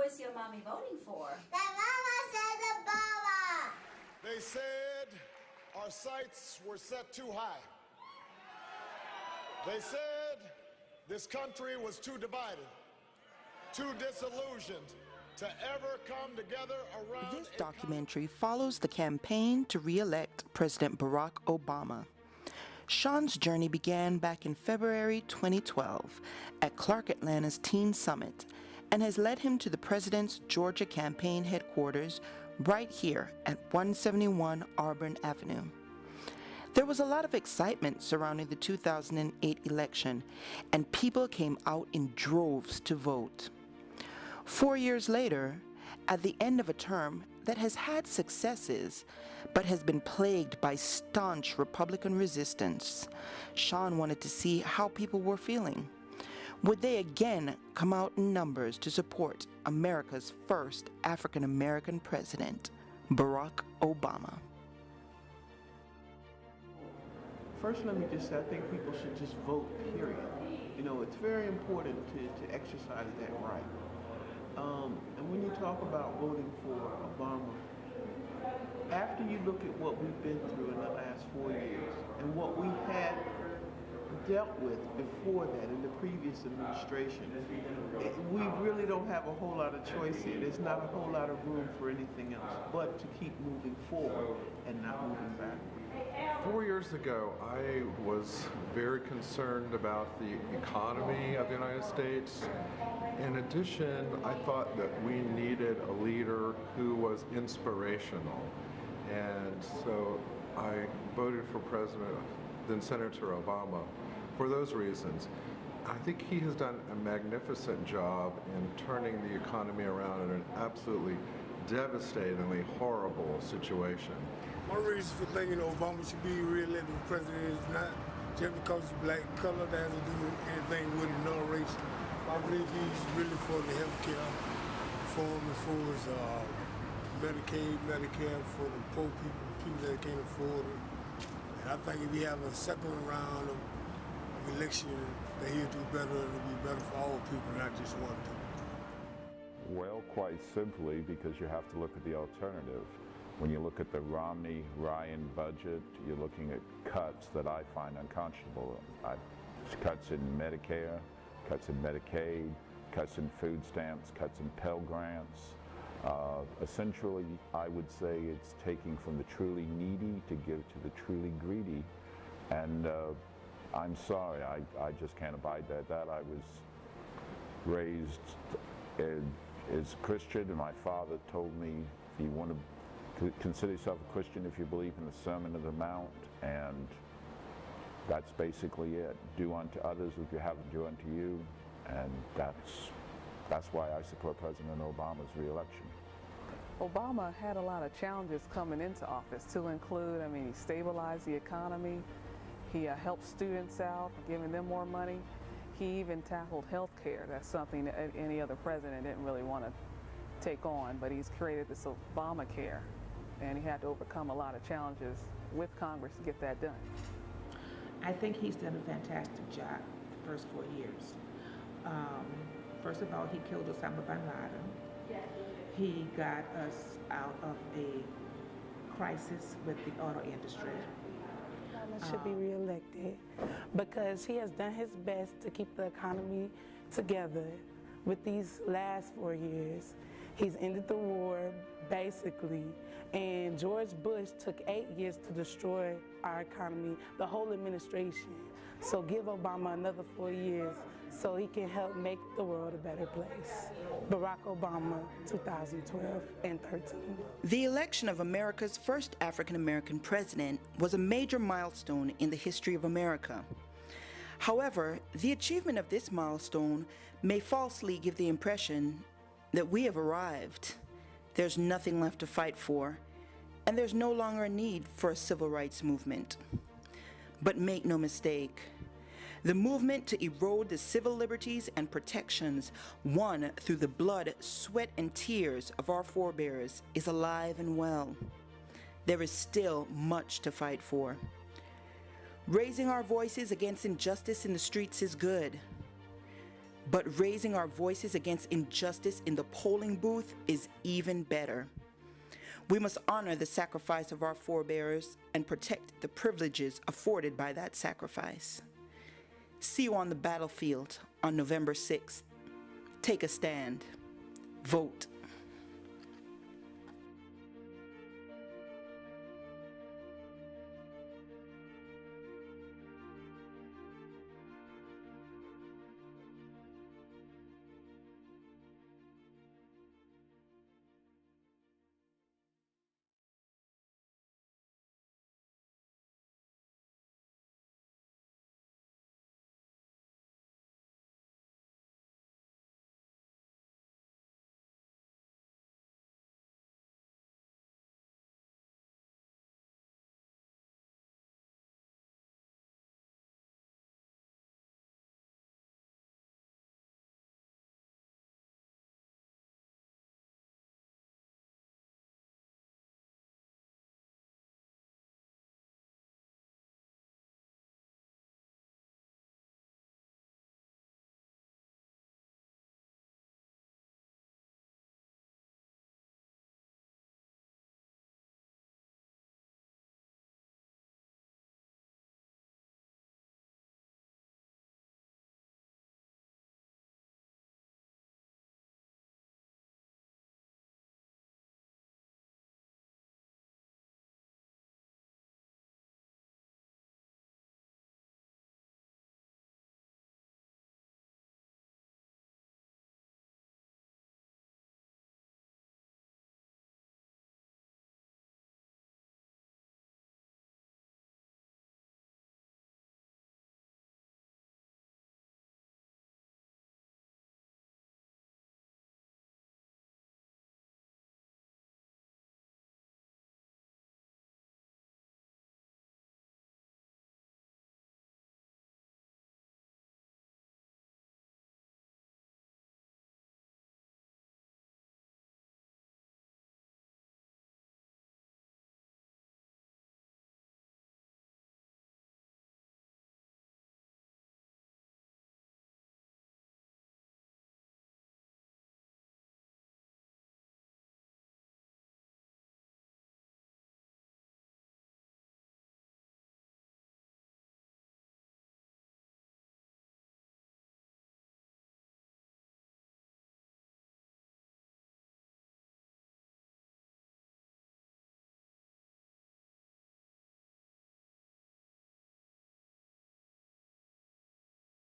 Who is your mommy voting for? My mama says Obama. They said our sights were set too high. They said this country was too divided, too disillusioned to ever come together around. This documentary follows the campaign to re-elect President Barack Obama. Shawn's journey began back in February 2012 at Clark Atlanta's Teen Summit and has led him to the president's Georgia campaign headquarters right here at 171 Auburn Avenue. There was a lot of excitement surrounding the 2008 election, and people came out in droves to vote. 4 years later, at the end of a term that has had successes but has been plagued by staunch Republican resistance, Shawn wanted to see how people were feeling. Would they again come out in numbers to support America's first African-American president, Barack Obama? First, let me just say, I think people should just vote, period. You know, it's very important to exercise that right. And when you talk about voting for Obama, after you look at what we've been through in the last 4 years and what we had dealt with before that in the previous administration, we really don't have a whole lot of choice here. There's not a whole lot of room for anything else but to keep moving forward and not moving backward. 4 years ago, I was very concerned about the economy of the United States. In addition, I thought that we needed a leader who was inspirational. And so I voted for then Senator Obama for those reasons. I think he has done a magnificent job in turning the economy around in an absolutely devastatingly horrible situation. My reason for thinking Obama should be re-elected president is not just because he's black color, that has to do with anything with it, no race. I believe he's really for the health care reform as far as Medicaid, Medicare for the poor people that can't afford it. And I think if we have a second round of election, that he'll do better and it'll be better for all people, not just one people. Well, quite simply because you have to look at the alternative. When you look at the Romney-Ryan budget, you're looking at cuts that I find unconscionable. Cuts in Medicare, cuts in Medicaid, cuts in food stamps, cuts in Pell Grants. Essentially, I would say it's taking from the truly needy to give to the truly greedy. And I'm sorry, I just can't abide that. I was raised as Christian, and my father told me, if you want to consider yourself a Christian if you believe in the Sermon on the Mount, and that's basically it. Do unto others as you have them do unto you, and that's why I support President Obama's re-election. Obama had a lot of challenges coming into office, to include, he stabilized the economy, he helped students out, giving them more money. He even tackled health care. That's something that any other president didn't really want to take on, but he's created this Obamacare, and he had to overcome a lot of challenges with Congress to get that done. I think he's done a fantastic job the first 4 years. First of all, he killed Osama bin Laden. He got us out of a crisis with the auto industry. Obama should be reelected because he has done his best to keep the economy together. With these last 4 years, he's ended the war, basically, and George Bush took 8 years to destroy our economy, the whole administration. So give Obama another 4 years so he can help make the world a better place. Barack Obama, 2012 and 13. The election of America's first African-American president was a major milestone in the history of America. However, the achievement of this milestone may falsely give the impression that we have arrived. There's nothing left to fight for, and there's no longer a need for a civil rights movement. But make no mistake, the movement to erode the civil liberties and protections won through the blood, sweat, and tears of our forebears is alive and well. There is still much to fight for. Raising our voices against injustice in the streets is good. But raising our voices against injustice in the polling booth is even better. We must honor the sacrifice of our forebears and protect the privileges afforded by that sacrifice. See you on the battlefield on November 6th. Take a stand. Vote.